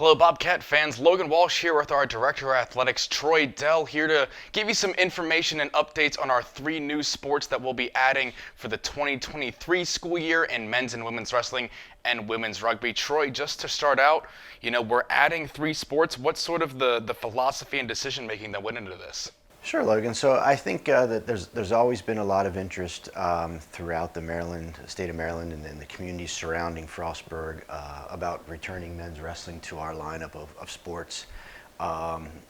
Hello, Bobcat fans. Logan Walsh here with our Director of Athletics, Troy Dell, here to give you some information and updates on our three new sports that we'll be adding for the 2023 school year in men's and women's wrestling and women's rugby. Troy, just to start out, we're adding three sports. What's sort of the philosophy and decision making that went into this? Sure, Logan. So I think that there's always been a lot of interest throughout the state of Maryland, and the communities surrounding Frostburg about returning men's wrestling to our lineup of sports.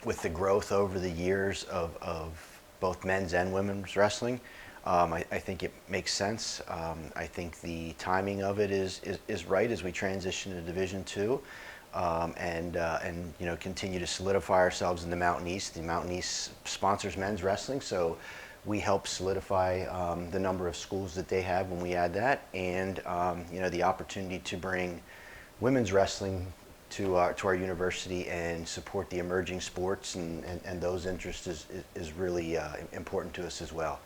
With the growth over the years of both men's and women's wrestling, I think it makes sense. I think the timing of it is right as we transition to Division II. And continue to solidify ourselves in the Mountain East. The Mountain East sponsors men's wrestling, so we help solidify the number of schools that they have when we add that, and the opportunity to bring women's wrestling to our university and support the emerging sports and those interests is really important to us as well.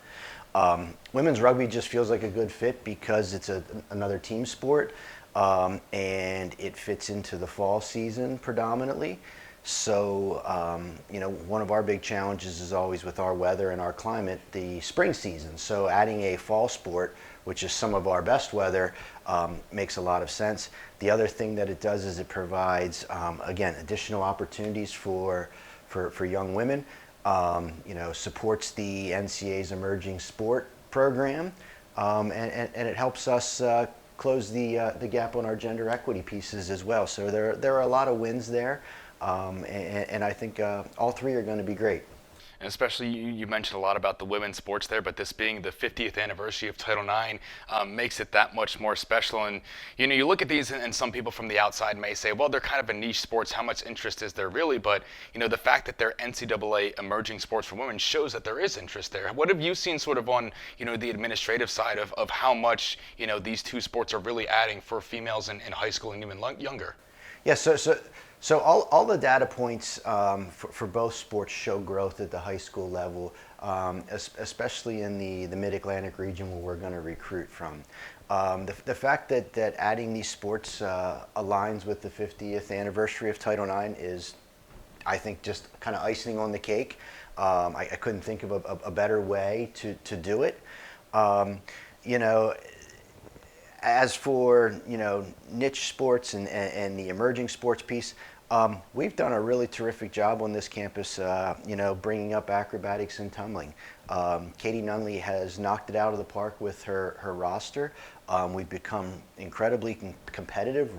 Women's rugby just feels like a good fit because it's another team sport. And it fits into the fall season predominantly. So, one of our big challenges is always with our weather and our climate, the spring season. So adding a fall sport, which is some of our best weather, makes a lot of sense. The other thing that it does is it provides, again, additional opportunities for young women, supports the NCAA's emerging sport program, and it helps us close the gap on our gender equity pieces as well. So there are a lot of wins there, and I think all three are going to be great. And especially, you mentioned a lot about the women's sports there, but this being the 50th anniversary of Title IX makes it that much more special. And you look at these, and some people from the outside may say, well, they're kind of a niche sports. How much interest is there really? But the fact that they're NCAA emerging sports for women shows that there is interest there. What have you seen sort of on the administrative side of how much these two sports are really adding for females in high school and even younger? Yeah, so all the data points for both sports show growth at the high school level, especially in the Mid-Atlantic region where we're going to recruit from. The fact that adding these sports aligns with the 50th anniversary of Title IX is, I think, just kind of icing on the cake. I couldn't think of a better way to do it. As for niche sports and the emerging sports piece, we've done a really terrific job on this campus, bringing up acrobatics and tumbling. Katie Nunley has knocked it out of the park with her roster. We've become incredibly competitive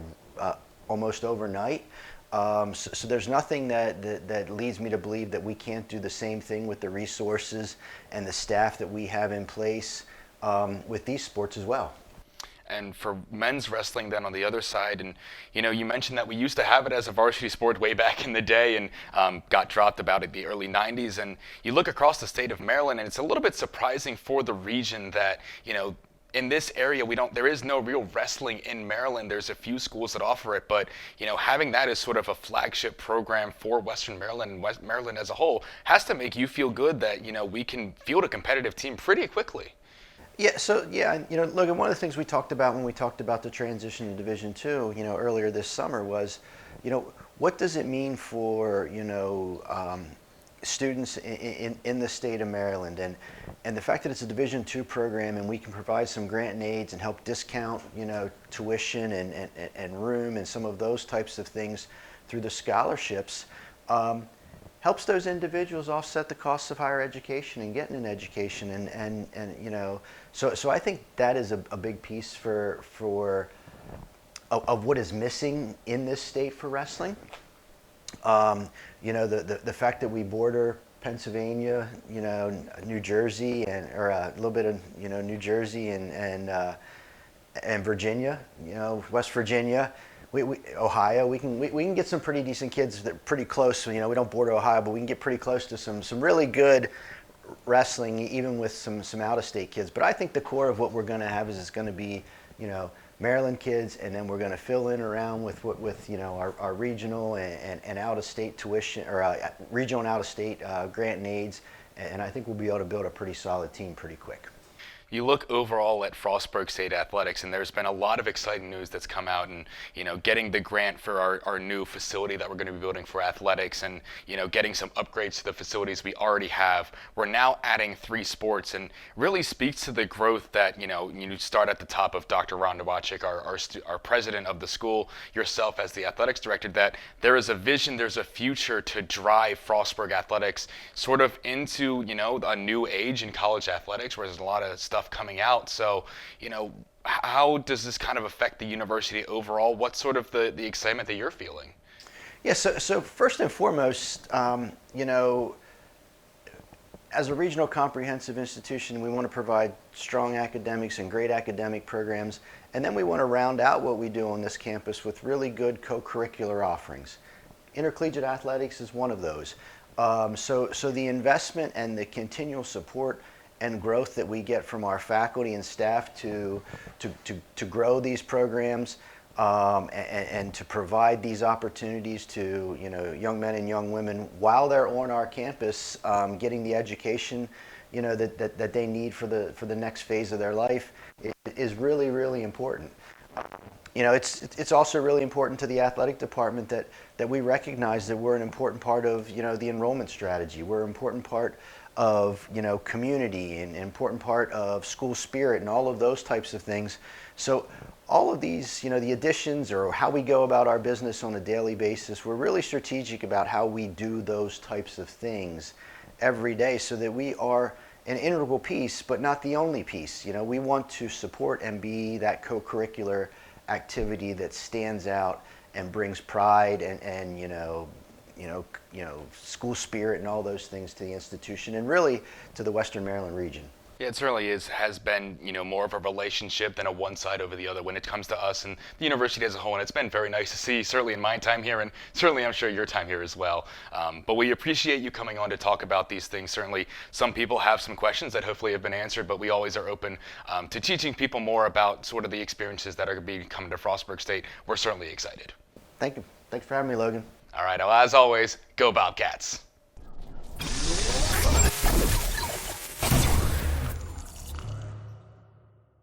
almost overnight. So there's nothing that leads me to believe that we can't do the same thing with the resources and the staff that we have in place with these sports as well. And for men's wrestling then on the other side, and you mentioned that we used to have it as a varsity sport way back in the day and got dropped about in the early 90s. And you look across the state of Maryland, and it's a little bit surprising for the region that in this area there is no real wrestling in Maryland. There's a few schools that offer it, but having that as sort of a flagship program for Western Maryland and West Maryland as a whole has to make you feel good that we can field a competitive team pretty quickly. Yeah, so Logan, one of the things we talked about when we talked about the transition to Division II, earlier this summer was, what does it mean for, students in the state of Maryland, and the fact that it's a Division II program and we can provide some grant and aids and help discount, tuition and room and some of those types of things through the scholarships, helps those individuals offset the costs of higher education and getting an education, and so I think that is a big piece of what is missing in this state for wrestling. The fact that we border Pennsylvania, New Jersey, or a little bit of New Jersey and Virginia, West Virginia. Ohio, we can get some pretty decent kids that are pretty close. We don't border Ohio, but we can get pretty close to some really good wrestling, even with some out-of-state kids. But I think the core of what we're going to have is it's going to be, Maryland kids, and then we're going to fill in around with our regional and out-of-state tuition, or regional and out-of-state grant and aids, and I think we'll be able to build a pretty solid team pretty quick. You look overall at Frostburg State Athletics, and there's been a lot of exciting news that's come out, and getting the grant for our new facility that we're going to be building for athletics, and getting some upgrades to the facilities we already have. We're now adding 3 sports, and really speaks to the growth that you start at the top of Dr. Ron Nowacek, our president of the school, yourself as the athletics director, that there is a vision, there's a future to drive Frostburg athletics sort of into a new age in college athletics, where there's a lot of stuff coming out. So, how does this kind of affect the university overall? What's sort of the excitement that you're feeling? Yeah, so first and foremost, as a regional comprehensive institution, we want to provide strong academics and great academic programs, and then we want to round out what we do on this campus with really good co-curricular offerings. Intercollegiate athletics is one of those. So the investment and the continual support and growth that we get from our faculty and staff to grow these programs, and to provide these opportunities to young men and young women while they're on our campus, getting the education that they need for the next phase of their life is really, really important. It's also really important to the athletic department that we recognize that we're an important part of the enrollment strategy. We're an important part of community, and an important part of school spirit, and all of those types of things. So all of these, the additions or how we go about our business on a daily basis, we're really strategic about how we do those types of things every day, so that we are an integral piece, but not the only piece. We want to support and be that co-curricular activity that stands out and brings pride and school spirit and all those things to the institution, and really to the Western Maryland region. Yeah, it certainly has been, more of a relationship than a one side over the other when it comes to us and the university as a whole. And it's been very nice to see, certainly in my time here, and certainly I'm sure your time here as well. But we appreciate you coming on to talk about these things. Certainly some people have some questions that hopefully have been answered, but we always are open to teaching people more about sort of the experiences that are going to be coming to Frostburg State. We're certainly excited. Thank you. Thanks for having me, Logan. All right, well, as always, go Bobcats.